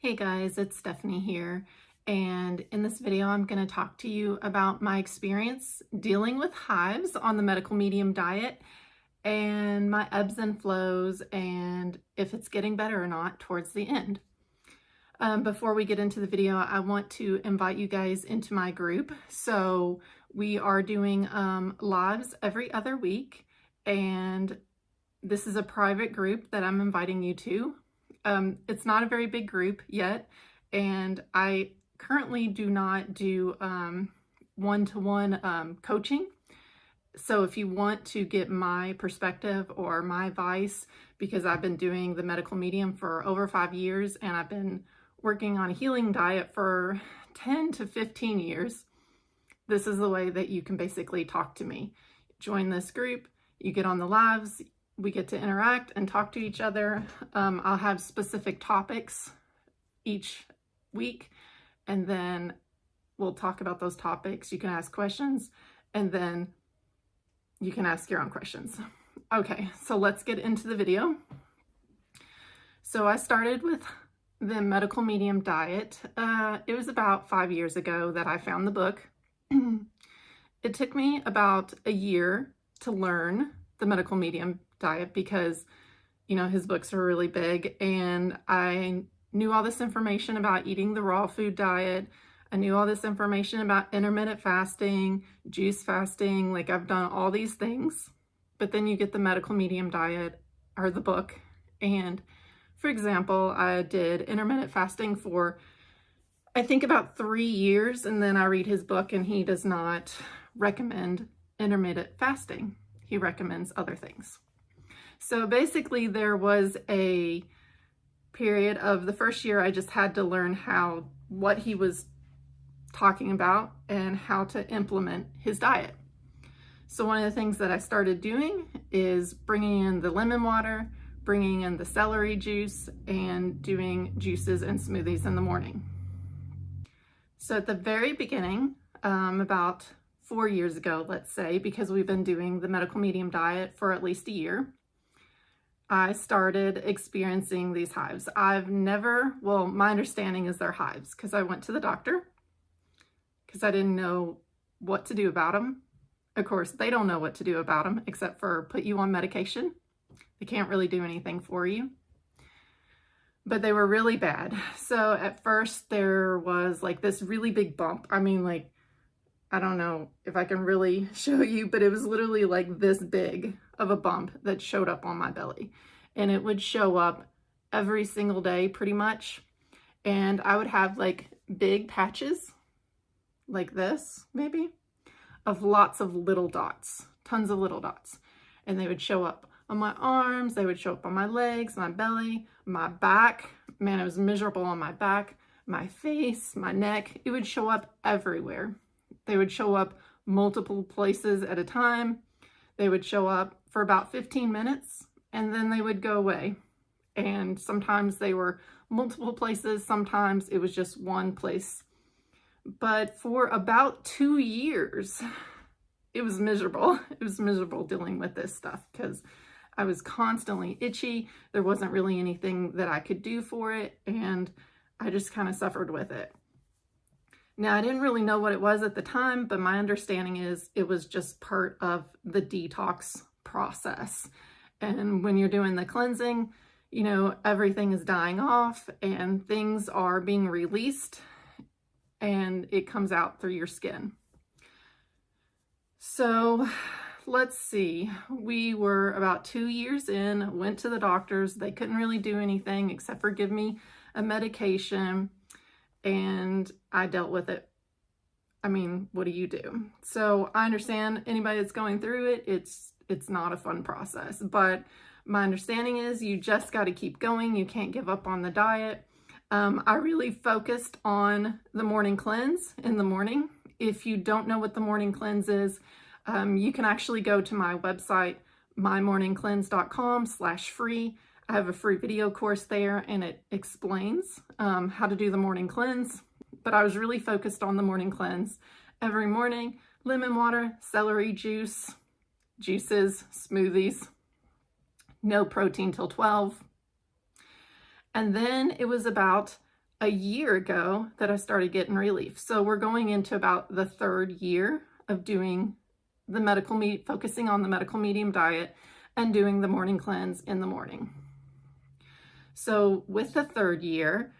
Hey guys, it's Stephanie here, and in this video I'm going to talk to you about my experience dealing with hives on the medical medium diet and my ebbs and flows and if it's getting better or not towards the end. Before we get into the video, I want to invite you guys into my group. So we are doing lives every other week, and this is a private group that I'm inviting you to. It's not a very big group yet, and I currently do not do one-to-one coaching. So if you want to get my perspective or my advice, because I've been doing the medical medium for over 5 years and I've been working on a healing diet for 10 to 15 years, this is the way that you can basically talk to me. Join this group, you get on the lives, we get to interact and talk to each other. I'll have specific topics each week, and then we'll talk about those topics. You can ask questions, and then you can ask your own questions. Okay, so let's get into the video. So I started with the medical medium diet. It was about 5 years ago that I found the book. It took me about a year to learn the medical medium diet because, you know, his books are really big, and I knew all this information about eating the raw food diet. I knew all this information about intermittent fasting, juice fasting, like I've done all these things. But then you get the medical medium diet or the book, and for example, I did intermittent fasting for I think about 3 years, and then I read his book and he does not recommend intermittent fasting. He recommends other things. So basically there was a period of the first year I just had to learn what he was talking about and how to implement his diet. So one of the things that I started doing is bringing in the lemon water, bringing in the celery juice, and doing juices and smoothies in the morning. So at the very beginning, about 4 years ago, let's say, because we've been doing the medical medium diet for at least a year, I started experiencing these hives. My understanding is they're hives because I went to the doctor because I didn't know what to do about them. Of course, they don't know what to do about them except for put you on medication. They can't really do anything for you. But they were really bad. So at first there was like this really big bump. I mean, like, I don't know if I can really show you, but it was literally like this big of a bump that showed up on my belly. And it would show up every single day pretty much. And I would have like big patches like this, maybe, of lots of little dots, tons of little dots. And they would show up on my arms, they would show up on my legs, my belly, my back. Man, it was miserable on my back, my face, my neck. It would show up everywhere. They would show up multiple places at a time. They would show up for about 15 minutes and then they would go away. And sometimes they were multiple places, sometimes it was just one place. But for about 2 years, it was miserable. It was miserable dealing with this stuff because I was constantly itchy. There wasn't really anything that I could do for it, and I just kind of suffered with it. Now, I didn't really know what it was at the time, but my understanding is it was just part of the detox process. And when you're doing the cleansing, you know, everything is dying off and things are being released and it comes out through your skin. So let's see, we were about 2 years in, went to the doctors. They couldn't really do anything except for give me a medication, and I dealt with it. I mean, what do you do? So I understand anybody that's going through it, it's not a fun process, but my understanding is you just got to keep going. You can't give up on the diet. I really focused on the morning cleanse in the morning. If you don't know what the morning cleanse is, you can actually go to my website, mymorningcleanse.com/free. I have a free video course there and it explains how to do the morning cleanse. But I was really focused on the morning cleanse. Every morning, lemon water, celery juice, juices, smoothies, no protein till 12. And then it was about a year ago that I started getting relief. So we're going into about the 3rd year of doing the focusing on the medical medium diet and doing the morning cleanse in the morning. So with the 3rd year,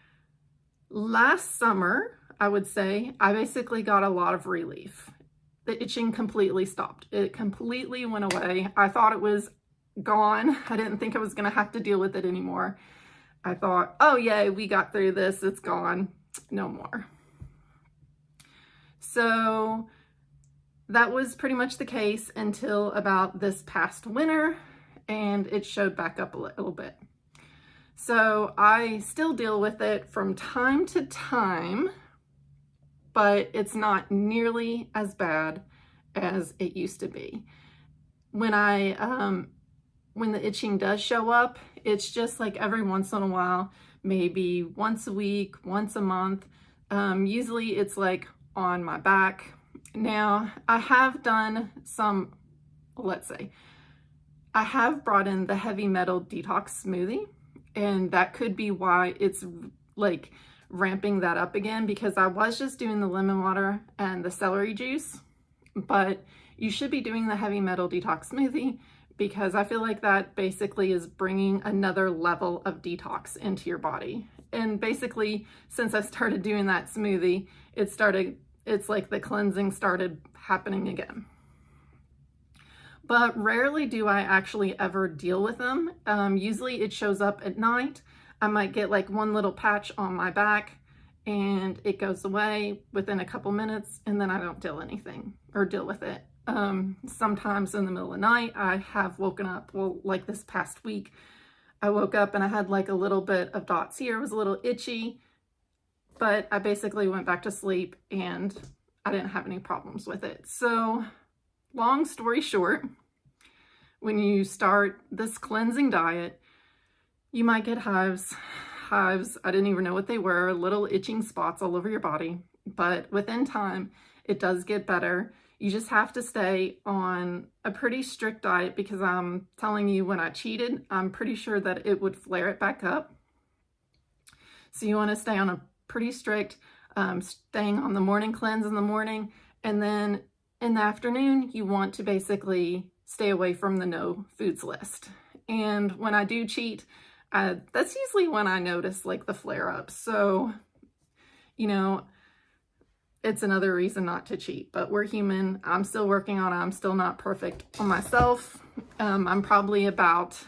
last summer, I would say, I basically got a lot of relief. The itching completely stopped. It completely went away. I thought it was gone. I didn't think I was going to have to deal with it anymore. I thought, oh yay, we got through this, it's gone, no more. So that was pretty much the case until about this past winter, and it showed back up a little bit. So I still deal with it from time to time, but it's not nearly as bad as it used to be. When the itching does show up, it's just like every once in a while, maybe once a week, once a month. Usually it's like on my back. Now, I have done some, let's say, I have brought in the heavy metal detox smoothie, and that could be why it's like ramping that up again, because I was just doing the lemon water and the celery juice, but you should be doing the heavy metal detox smoothie, because I feel like that basically is bringing another level of detox into your body. And basically, since I started doing that smoothie, it's like the cleansing started happening again. But rarely do I actually ever deal with them. Usually it shows up at night. I might get like one little patch on my back and it goes away within a couple minutes, and then I don't deal with it. Sometimes in the middle of the night, I have woken up, well, like this past week, I woke up and I had like a little bit of dots here. It was a little itchy, but I basically went back to sleep and I didn't have any problems with it. So long story short, when you start this cleansing diet, you might get hives. Hives, I didn't even know what they were, little itching spots all over your body. But within time, it does get better. You just have to stay on a pretty strict diet, because I'm telling you, when I cheated, I'm pretty sure that it would flare it back up. So you want to stay on a pretty strict, staying on the morning cleanse in the morning, and then in the afternoon, you want to basically stay away from the no foods list. And when I do cheat, that's usually when I notice like the flare-ups. So, you know, it's another reason not to cheat, but we're human. I'm still working on it. I'm still not perfect on myself. I'm probably about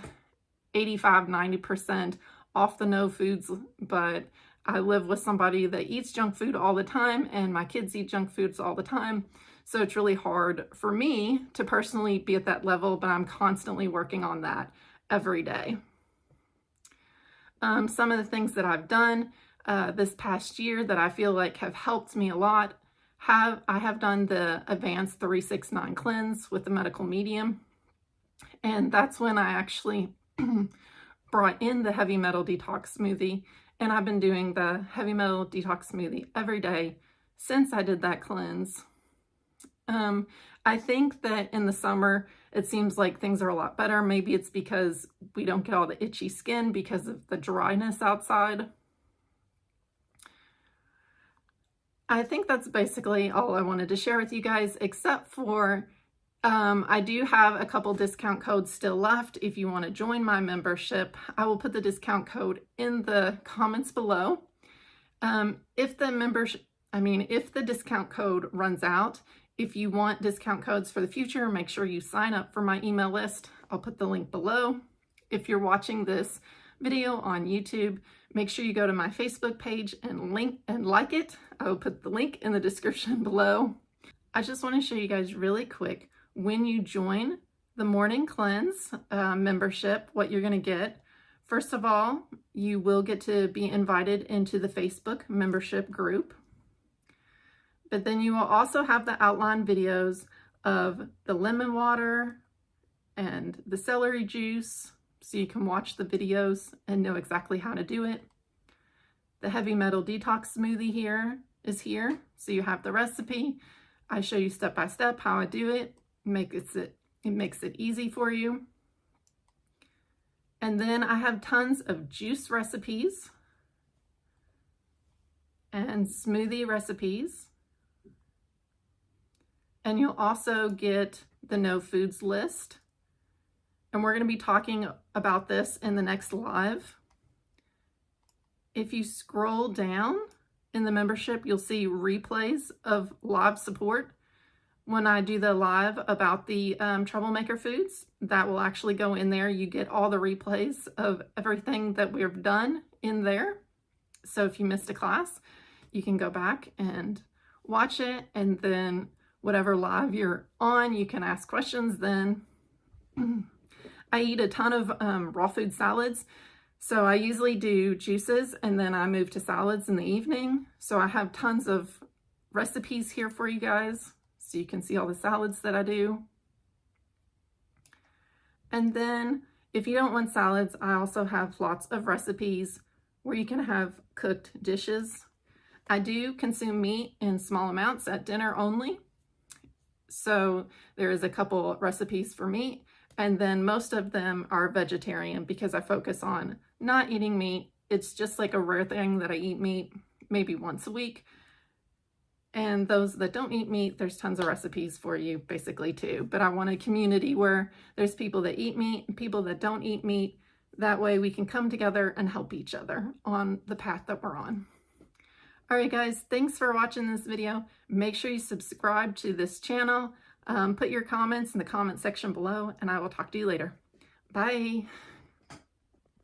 85–90% off the no foods, but I live with somebody that eats junk food all the time, and my kids eat junk foods all the time. So it's really hard for me to personally be at that level, but I'm constantly working on that every day. Some of the things that I've done this past year that I feel like have helped me a lot, I have done the advanced 369 cleanse with the medical medium. And that's when I actually brought in the heavy metal detox smoothie. And I've been doing the heavy metal detox smoothie every day since I did that cleanse. I think that in the summer, it seems like things are a lot better. Maybe it's because we don't get all the itchy skin because of the dryness outside. I think that's basically all I wanted to share with you guys, except for I do have a couple discount codes still left. If you want to join my membership, I will put the discount code in the comments below. If the discount code runs out, if you want discount codes for the future, make sure you sign up for my email list. I'll put the link below. If you're watching this video on YouTube, make sure you go to my Facebook page and like it. I will put the link in the description below. I just want to show you guys really quick, when you join the Morning Cleanse membership, what you're going to get. First of all, you will get to be invited into the Facebook membership group. But then you will also have the outline videos of the lemon water and the celery juice, so you can watch the videos and know exactly how to do it. The heavy metal detox smoothie here, so you have the recipe. I show you step by step how I do it. It makes it easy for you. And then I have tons of juice recipes. and smoothie recipes. And you'll also get the no foods list. And we're going to be talking about this in the next live. If you scroll down in the membership, you'll see replays of live support. When I do the live about the troublemaker foods, that will actually go in there. You get all the replays of everything that we've done in there. So if you missed a class, you can go back and watch it, and then whatever live you're on, you can ask questions then. I eat a ton of raw food salads. So I usually do juices and then I move to salads in the evening. So I have tons of recipes here for you guys, so you can see all the salads that I do. And then if you don't want salads, I also have lots of recipes where you can have cooked dishes. I do consume meat in small amounts at dinner only. So there is a couple recipes for meat, and then most of them are vegetarian because I focus on not eating meat. It's just like a rare thing that I eat meat maybe once a week. And those that don't eat meat, there's tons of recipes for you basically too. But I want a community where there's people that eat meat and people that don't eat meat. That way we can come together and help each other on the path that we're on. All right, guys, thanks for watching this video. Make sure you subscribe to this channel. Put your comments in the comment section below, and I will talk to you later. Bye.